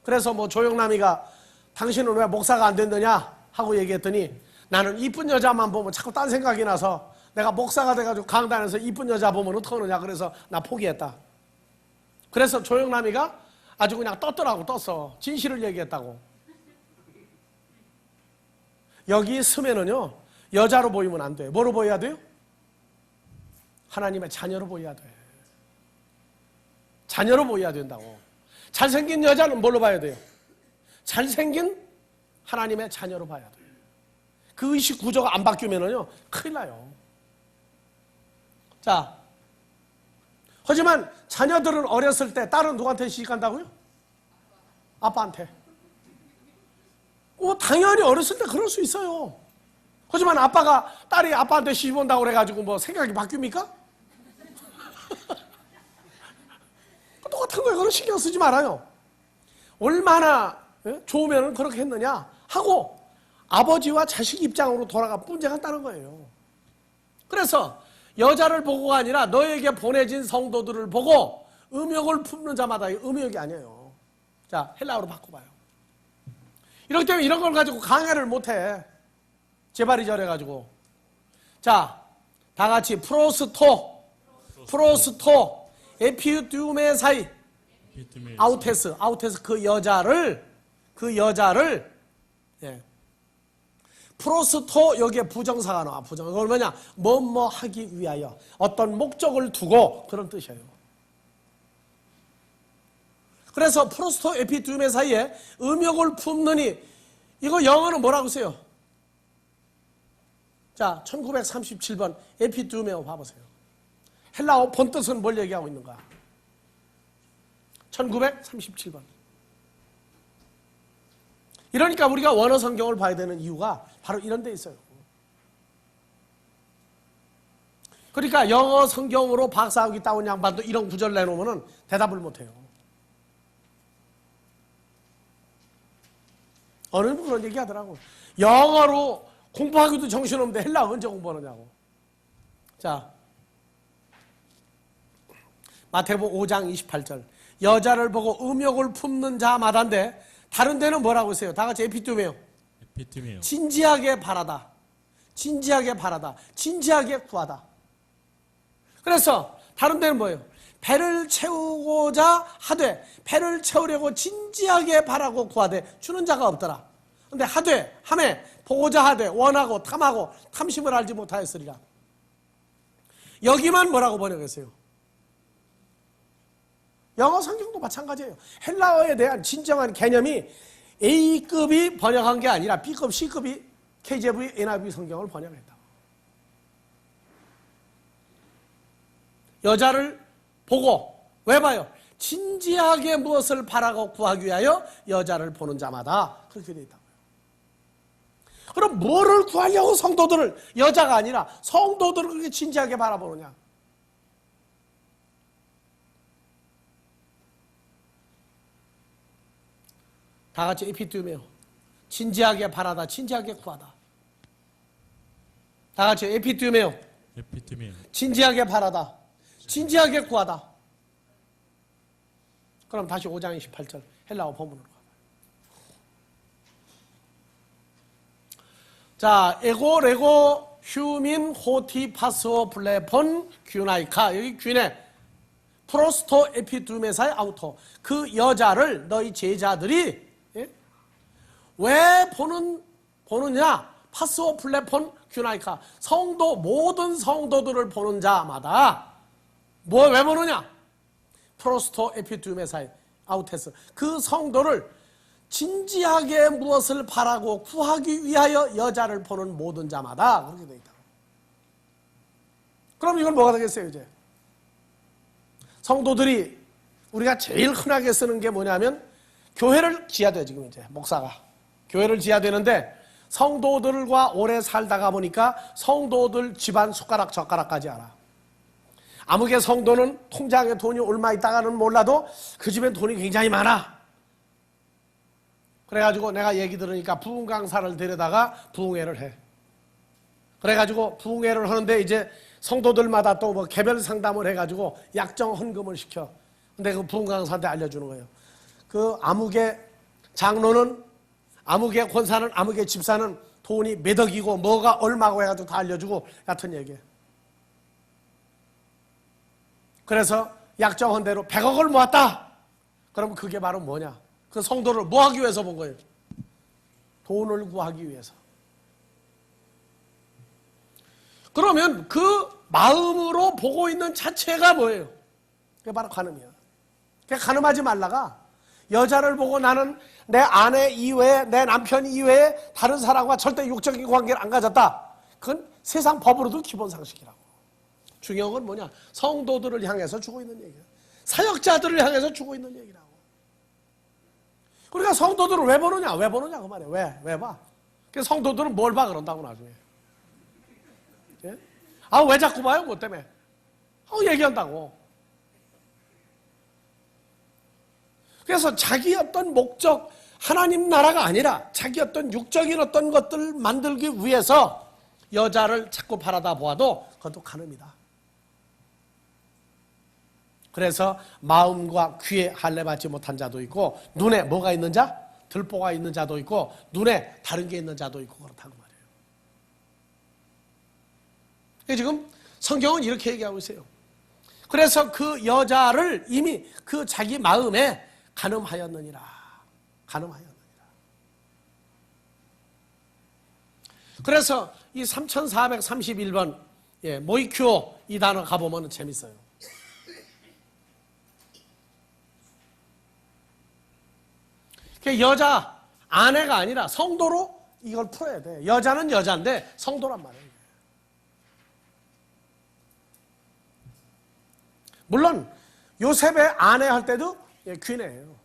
그래서 뭐 조영남이가 당신은 왜 목사가 안 됐느냐 하고 얘기했더니 나는 이쁜 여자만 보면 자꾸 딴 생각이 나서 내가 목사가 돼가지고 강단에서 이쁜 여자 보면 어떡하느냐 그래서 나 포기했다. 그래서 조영남이가 아주 그냥 떴어. 진실을 얘기했다고. 여기 서면은요 여자로 보이면 안 돼. 뭐로 보여야 돼요? 하나님의 자녀로 보여야 돼. 자녀로 보여야 된다고. 잘생긴 여자는 뭘로 봐야 돼요? 잘생긴 하나님의 자녀로 봐야 돼요. 그 의식 구조가 안 바뀌면은요 큰일 나요. 자, 하지만 자녀들은 어렸을 때 딸은 누구한테 시집간다고요? 아빠한테. 당연히 어렸을 때 그럴 수 있어요. 하지만 아빠가 딸이 아빠한테 시집 온다고 그래가지고 뭐 생각이 바뀝니까? 똑같은 거예요. 그런 신경 쓰지 말아요. 얼마나 좋으면 그렇게 했느냐 하고 아버지와 자식 입장으로 돌아가 문제가 있다는 거예요. 그래서 여자를 보고가 아니라 너에게 보내진 성도들을 보고 음욕을 품는 자마다 음욕이 아니에요. 자, 헬라어로 바꿔봐요. 이렇기 때문에 이런 걸 가지고 강해를 못해. 제발이 저래가지고. 자, 다 같이 프로스토, 에피두메 사이, 아우테스, 그 여자를, 예. 프로스토 여기에 부정사가 나와. 부정. 그걸 뭐냐? 뭐뭐 하기 위하여. 어떤 목적을 두고 그런 뜻이에요. 그래서 프로스토 에피두메 사이에 음욕을 품느니 이거 영어는 뭐라고 써요? 자, 1937번 에피두메오 봐보세요. 헬라어 본뜻은 뭘 얘기하고 있는가? 1937번. 이러니까 우리가 원어 성경을 봐야 되는 이유가 바로 이런 데 있어요. 그러니까 영어 성경으로 박사학위 따온 양반도 이런 구절 내놓으면 대답을 못해요. 어느 분 그런 얘기 하더라고. 영어로 공부하기도 정신없는데 헬라어 언제 공부하느냐고. 자, 마태복음 5장 28절. 여자를 보고 음욕을 품는 자마다인데 다른 데는 뭐라고 했어요? 다 같이 에피두메요. 진지하게 바라다. 진지하게 구하다. 그래서 다른 데는 뭐예요? 배를 채우고자 하되, 배를 채우려고 진지하게 바라고 구하되 주는 자가 없더라. 근데 하되, 하매, 보고자 하되, 원하고, 탐하고, 탐심을 알지 못하였으리라. 여기만 뭐라고 번역했어요? 영어 성경도 마찬가지예요. 헬라어에 대한 진정한 개념이 A급이 번역한 게 아니라 B급, C급이 KJV, NIV 성경을 번역했다. 여자를 보고, 왜 봐요? 진지하게 무엇을 바라고 구하기 위하여 여자를 보는 자마다 그렇게 되어 있다고요. 그럼 뭐를 구하려고 성도들을, 여자가 아니라 성도들을 그렇게 진지하게 바라보느냐? 다 같이 에피두메오. 진지하게 바라다, 진지하게 구하다. 다 같이 에피두메오. 진지하게 바라다, 진지하게 구하다. 그럼 다시 5장 28절 헬라어 본문으로 가봐요. 자, 에고 레고 휴민 호티 파스오 블레폰 균나이카. 여기 균에 프로스토 에피두메사의 아우토. 그 여자를 너희 제자들이 왜 보느냐? 파스오 플레폰 균나이카. 성도, 모든 성도들을 보는 자마다 왜 보느냐? 프로스토 에피두메사이 아우테스. 그 성도를 진지하게 무엇을 바라고 구하기 위하여 여자를 보는 모든 자마다 그렇게 되어 있다. 그럼 이건 뭐가 되겠어요, 이제? 성도들이 우리가 제일 흔하게 쓰는 게 뭐냐면 교회를 지어야 돼, 지금 이제 목사가. 교회를 지어야 되는데 성도들과 오래 살다가 보니까 성도들 집안 숟가락 젓가락까지 알아. 아무개 성도는 통장에 돈이 얼마 있다가는 몰라도 그 집엔 돈이 굉장히 많아. 그래가지고 내가 얘기 들으니까 부흥 강사를 데려다가 부흥회를 해. 그래가지고 부흥회를 하는데 이제 성도들마다 또 뭐 개별 상담을 해가지고 약정 헌금을 시켜. 근데 그 부흥 강사한테 알려주는 거예요. 그 아무개 장로는, 아무개 권사는, 아무개 집사는 돈이 몇 억이고 뭐가 얼마고 해가지고 다 알려주고 같은 얘기예요. 그래서 약정한 대로 100억을 모았다. 그럼 그게 바로 뭐냐? 그 성도를 뭐 하기 위해서 본 거예요? 돈을 구하기 위해서. 그러면 그 마음으로 보고 있는 자체가 뭐예요? 그게 바로 간음이야. 그게 간음하지 말라가, 여자를 보고 나는 내 아내 이외에, 내 남편 이외에 다른 사람과 절대 육적인 관계를 안 가졌다. 그건 세상 법으로도 기본 상식이라고. 중요한 건 뭐냐? 성도들을 향해서 주고 있는 얘기야. 사역자들을 향해서 주고 있는 얘기라고. 그러니까 성도들을 왜 보느냐? 왜 보느냐? 그 말이야. 왜 봐? 그 성도들은 뭘 봐? 그런다고 나중에. 예? 왜 자꾸 봐요? 뭐 때문에? 얘기한다고. 그래서 자기 어떤 목적, 하나님 나라가 아니라 자기 어떤 육적인 어떤 것들을 만들기 위해서 여자를 자꾸 바라다 보아도 그것도 간음이다. 그래서 마음과 귀에 할례 받지 못한 자도 있고 눈에 뭐가 있는 자? 들보가 있는 자도 있고 눈에 다른 게 있는 자도 있고 그렇다고 말이에요. 지금 성경은 이렇게 얘기하고 있어요. 그래서 그 여자를 이미 그 자기 마음에 간음하였느니라. 간음하였느니라. 그래서 이 3431번 모이큐오 이 단어 가보면 재밌어요. 여자, 아내가 아니라 성도로 이걸 풀어야 돼. 여자는 여자인데 성도란 말이에요. 물론 요셉의 아내 할 때도 귀내예요.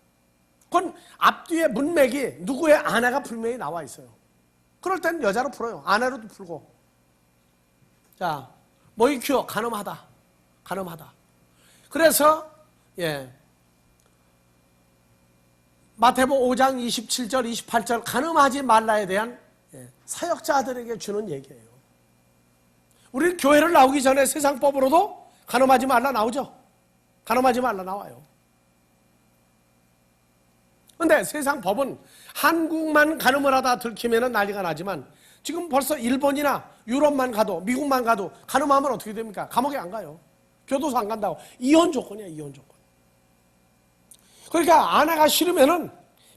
그건 앞뒤에 문맥이 누구의 아내가 분명히 나와 있어요. 그럴 땐 여자로 풀어요. 아내로도 풀고. 자, 모이큐오 간음하다. 간음하다. 그래서 마태복음 5장 27절 28절 간음하지 말라에 대한 사역자들에게 주는 얘기예요. 우리 교회를 나오기 전에 세상법으로도 간음하지 말라 나오죠. 간음하지 말라 나와요. 그런데 세상 법은 한국만 간음을 하다 들키면 난리가 나지만 지금 벌써 일본이나 유럽만 가도 미국만 가도 간음하면 어떻게 됩니까? 감옥에 안 가요. 교도소 안 간다고. 이혼 조건이야, 이혼 조건. 그러니까 아내가 싫으면은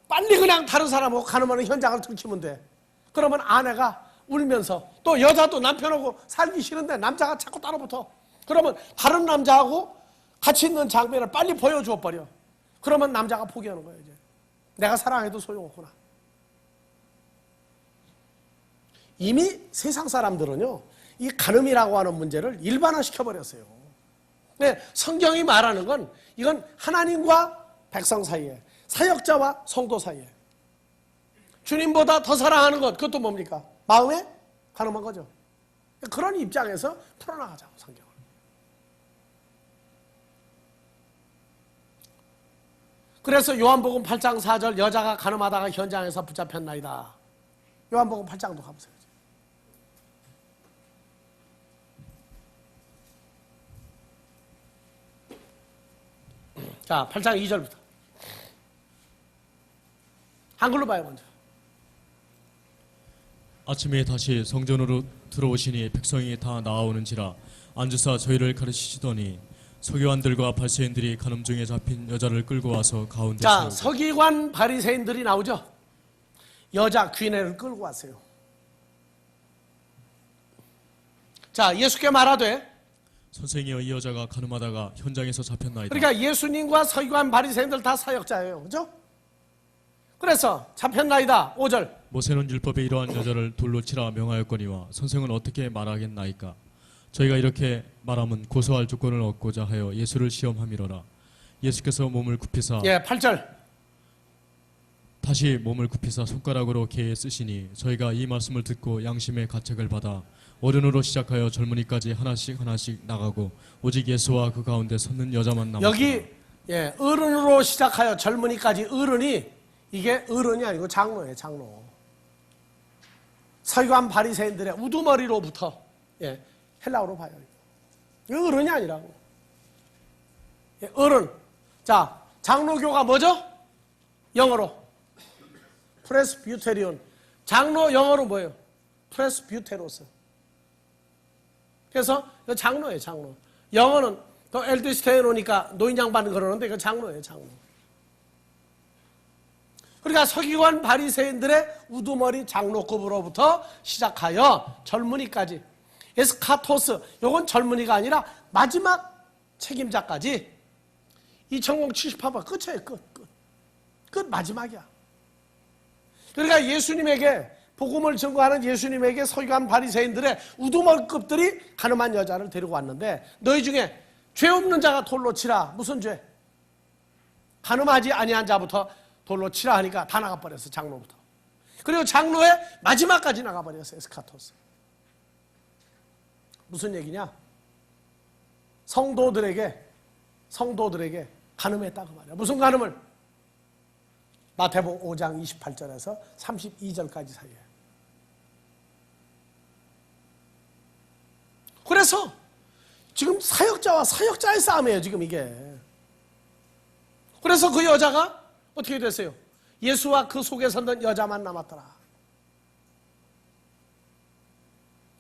빨리 그냥 다른 사람하고 간음하는 현장을 들키면 돼. 그러면 아내가 울면서 또 여자도 남편하고 살기 싫은데 남자가 자꾸 따라붙어. 그러면 다른 남자하고 같이 있는 장면을 빨리 보여줘 버려. 그러면 남자가 포기하는 거예요. 이제 내가 사랑해도 소용없구나. 이미 세상 사람들은요 이 간음이라고 하는 문제를 일반화시켜 버렸어요. 네, 성경이 말하는 건 이건 하나님과 백성 사이에, 사역자와 성도 사이에 주님보다 더 사랑하는 것, 그것도 뭡니까? 마음에 간음한 거죠. 그런 입장에서 풀어나가자고 성경을. 그래서 요한복음 8장 4절 여자가 간음하다가 현장에서 붙잡혔나이다. 요한복음 8장도 가보세요. 자, 8장 2절부터. 한글로 봐요, 먼저. 아침에 다시 성전으로 들어오시니 백성이 다 나아오는지라 앉으사 저희를 가르치시더니 서기관들과 바리새인들이 간음 중에 잡힌 여자를 끌고 와서 가운데 자, 세우고. 서기관 바리새인들이 나오죠. 여자 귀내를 끌고 왔어요. 자, 예수께 말하되 선생이여 이 여자가 간음하다가 현장에서 잡혔나이다. 그러니까 예수님과 서기관 바리새인들 다 사역자예요. 그죠? 그래서 잡혔나이다. 5절. 모세는 율법에 이러한 여자를 돌로 치라 명하였거니와 선생은 어떻게 말하겠나이까. 저희가 이렇게 말하면 고소할 조건을 얻고자 하여 예수를 시험함이로라. 예수께서 몸을 굽히사 8절. 다시 몸을 굽히사 손가락으로 개에 쓰시니 저희가 이 말씀을 듣고 양심의 가책을 받아 어른으로 시작하여 젊은이까지 하나씩 하나씩 나가고 오직 예수와 그 가운데 섰는 여자만 남았다. 여기 어른으로 시작하여 젊은이까지 어른이 이게 어른이 아니고 장로예요. 장로. 서기관 바리새인들의 우두머리로부터 헬라어로 봐요. 이거 어른이 아니라고. 어른. 자, 장로교가 뭐죠? 영어로 프레스비테리온. 장로 영어로 뭐예요? 프레스비테로스. 그래서 이거 장로예요, 장로. 영어는 또 엘드스테이노니까 노인 양반 그러는데 이거 장로예요, 장로. 그러니까 서기관 바리새인들의 우두머리 장로급으로부터 시작하여 젊은이까지 에스카토스, 요건 젊은이가 아니라 마지막 책임자까지 2078번 끝이에요. 끝 마지막이야. 그러니까 예수님에게 복음을 증거하는 예수님에게 서기관 바리새인들의 우두머리급들이 간음한 여자를 데리고 왔는데 너희 중에 죄 없는 자가 돌로 치라. 무슨 죄? 간음하지 아니한 자부터 돌로 치라 하니까 다 나가버렸어. 장로부터. 그리고 장로의 마지막까지 나가버렸어요. 에스카토스. 무슨 얘기냐? 성도들에게 간음했다고 말이야. 무슨 간음을? 마태복음 5장 28절에서 32절까지 사이에. 그래서 지금 사역자와 사역자의 싸움이에요. 지금 이게. 그래서 그 여자가 어떻게 됐어요? 예수와 그 속에 섰던 여자만 남았더라.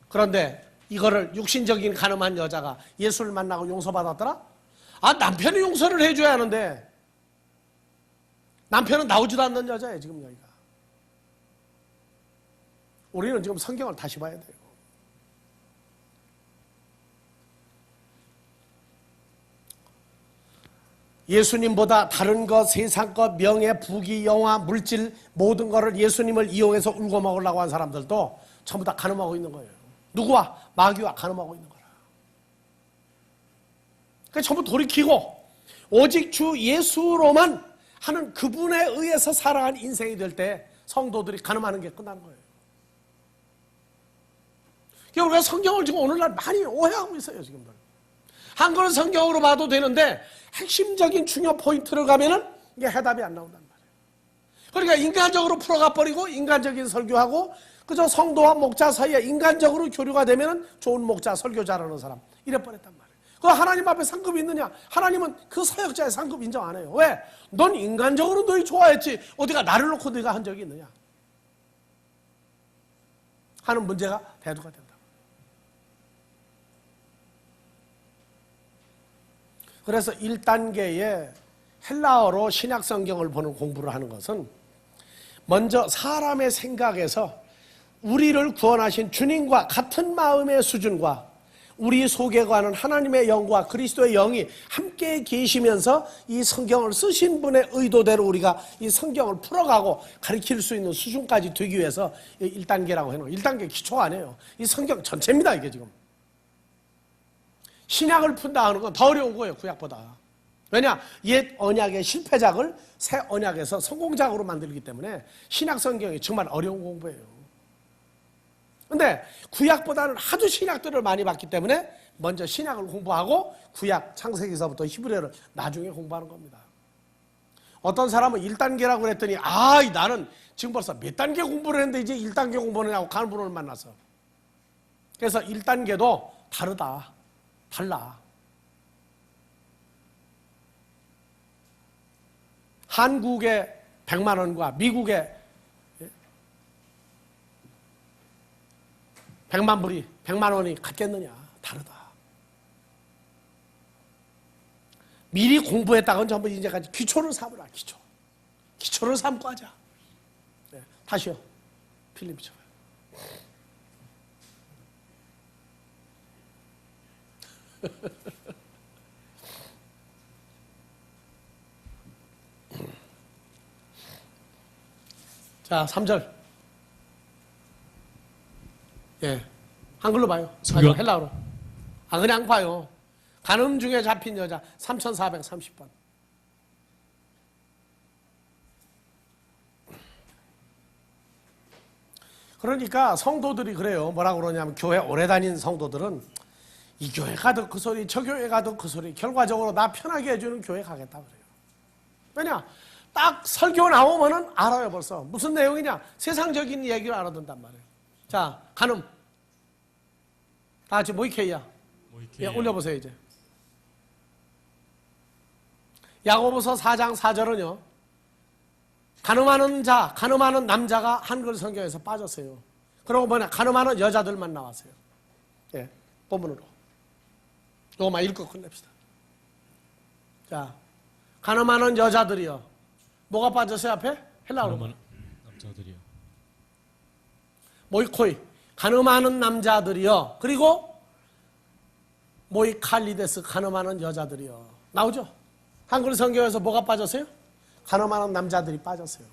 그런데 이거를 육신적인 가늠한 여자가 예수를 만나고 용서받았더라? 남편이 용서를 해줘야 하는데 남편은 나오지도 않는 여자예요, 지금 여기가. 우리는 지금 성경을 다시 봐야 돼요. 예수님보다 다른 것, 세상 것, 명예, 부귀, 영화, 물질 모든 것을 예수님을 이용해서 울고 먹으려고 한 사람들도 전부 다 가늠하고 있는 거예요. 누구와? 마귀와 가늠하고 있는 거라. 그러니까 전부 돌이키고 오직 주 예수로만 하는 그분에 의해서 살아간 인생이 될 때 성도들이 가늠하는 게 끝나는 거예요. 그러니까 우리가 성경을 지금 오늘날 많이 오해하고 있어요, 지금들. 한글 성경으로 봐도 되는데 핵심적인 중요 포인트를 가면은 이게 해답이 안 나온단 말이에요. 그러니까 인간적으로 풀어가 버리고 인간적인 설교하고 그저 성도와 목자 사이에 인간적으로 교류가 되면은 좋은 목자, 설교자라는 사람 이래 버렸단 말이에요. 그 하나님 앞에 상급이 있느냐? 하나님은 그 사역자의 상급 인정 안 해요. 왜? 넌 인간적으로 너희 좋아했지 어디가 나를 놓고 네가 한 적이 있느냐? 하는 문제가 대두가 된다. 그래서 1단계의 헬라어로 신약 성경을 보는 공부를 하는 것은 먼저 사람의 생각에서 우리를 구원하신 주님과 같은 마음의 수준과 우리 속에 관한 하나님의 영과 그리스도의 영이 함께 계시면서 이 성경을 쓰신 분의 의도대로 우리가 이 성경을 풀어가고 가르칠 수 있는 수준까지 되기 위해서 1단계라고 해놓은 1단계 기초가 아니에요. 이 성경 전체입니다, 이게 지금. 신약을 푼다 하는 건 더 어려운 거예요, 구약보다. 왜냐? 옛 언약의 실패작을 새 언약에서 성공작으로 만들기 때문에 신약 성경이 정말 어려운 공부예요. 근데 구약보다는 하도 신약들을 많이 봤기 때문에 먼저 신약을 공부하고 구약 창세기서부터 히브리어를 나중에 공부하는 겁니다. 어떤 사람은 1단계라고 그랬더니 나는 지금 벌써 몇 단계 공부를 했는데 이제 1단계 공부를 하고 가는 분을 만나서. 그래서 1단계도 다르다. 달라. 한국의 100만 원과 미국의 100만 불이 100만 원이 같겠느냐? 다르다. 미리 공부했다고는 전부 이제까지 기초를 삼으라. 기초를 삼고 하자. 네, 다시요. 필립처럼. 자, 3절. 예. 한글로 봐요. 아니, 헬라어로. 그냥 봐요. 간음 중에 잡힌 여자 3430번. 그러니까 성도들이 그래요. 뭐라고 그러냐면 교회 오래 다닌 성도들은 이 교회 가도 그 소리, 저 교회 가도 그 소리, 결과적으로 나 편하게 해주는 교회 가겠다 그래요. 왜냐? 딱 설교 나오면은 알아요, 벌써. 무슨 내용이냐? 세상적인 얘기를 알아듣는단 말이에요. 자, 간음. 다 같이 모이케이야. 예, 올려보세요, 이제. 야고보서 4장 4절은요. 간음하는 남자가 한글 성경에서 빠졌어요. 그러고 보니 간음하는 여자들만 나왔어요. 예, 본문으로. 이거만 읽고 끝냅시다. 자, 간음하는 여자들이요. 뭐가 빠졌어요, 앞에? 헬라어로. 남자들이요. 모이코이. 간음하는 남자들이요. 그리고 모이칼리데스. 간음하는 여자들이요. 나오죠? 한글 성경에서 뭐가 빠졌어요? 간음하는 남자들이 빠졌어요.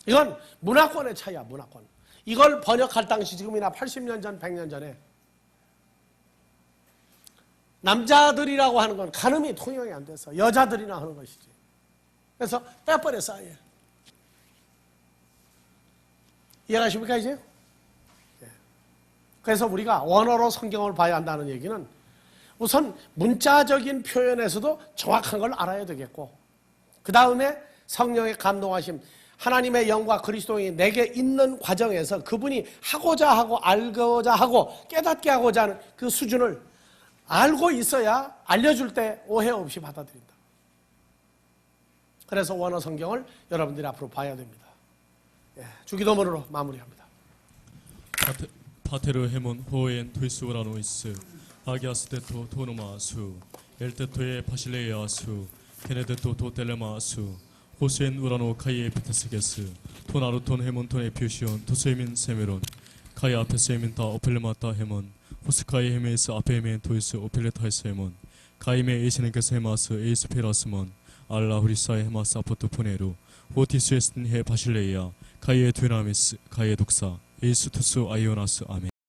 이건 문화권의 차이야, 문화권. 이걸 번역할 당시 지금이나 80년 전, 100년 전에 남자들이라고 하는 건 간음이 통용이 안 돼서 여자들이나 하는 것이지. 그래서 빼버렸어, 아예. 이해가십니까, 이제? 예. 그래서 우리가 원어로 성경을 봐야 한다는 얘기는 우선 문자적인 표현에서도 정확한 걸 알아야 되겠고, 그 다음에 성령의 감동하심, 하나님의 영과 그리스도인이 내게 있는 과정에서 그분이 하고자 하고 알고자 하고 깨닫게 하고자 하는 그 수준을 알고 있어야 알려줄 때 오해 없이 받아들인다. 그래서 원어 성경을 여러분들이 앞으로 봐야 됩니다. 주기도문으로 마무리합니다. 파테르 헤몬 호엔 토이스우라노이스 아기아스테토 토노마수 엘테토의 바실레이아수 케네데토 도텔레마수 호스엔 우라노 카이에 피테스게스 토나루톤 헤몬톤 에퓨시온 토세민 세메론 카이 아페세민타 오펠레마타 헤몬 호스카이 헤메스 아페메 토이스 오펠레타이스 헤몬 카이메 에이시네케스 헤마스 에이스페라스몬 알라 후리사의 헤마스 아포토 푸네루 호티스에스틴 헤 바실레이아 카이에 드나미스 카이에 독사 에이스투스 아이오나스 아멘.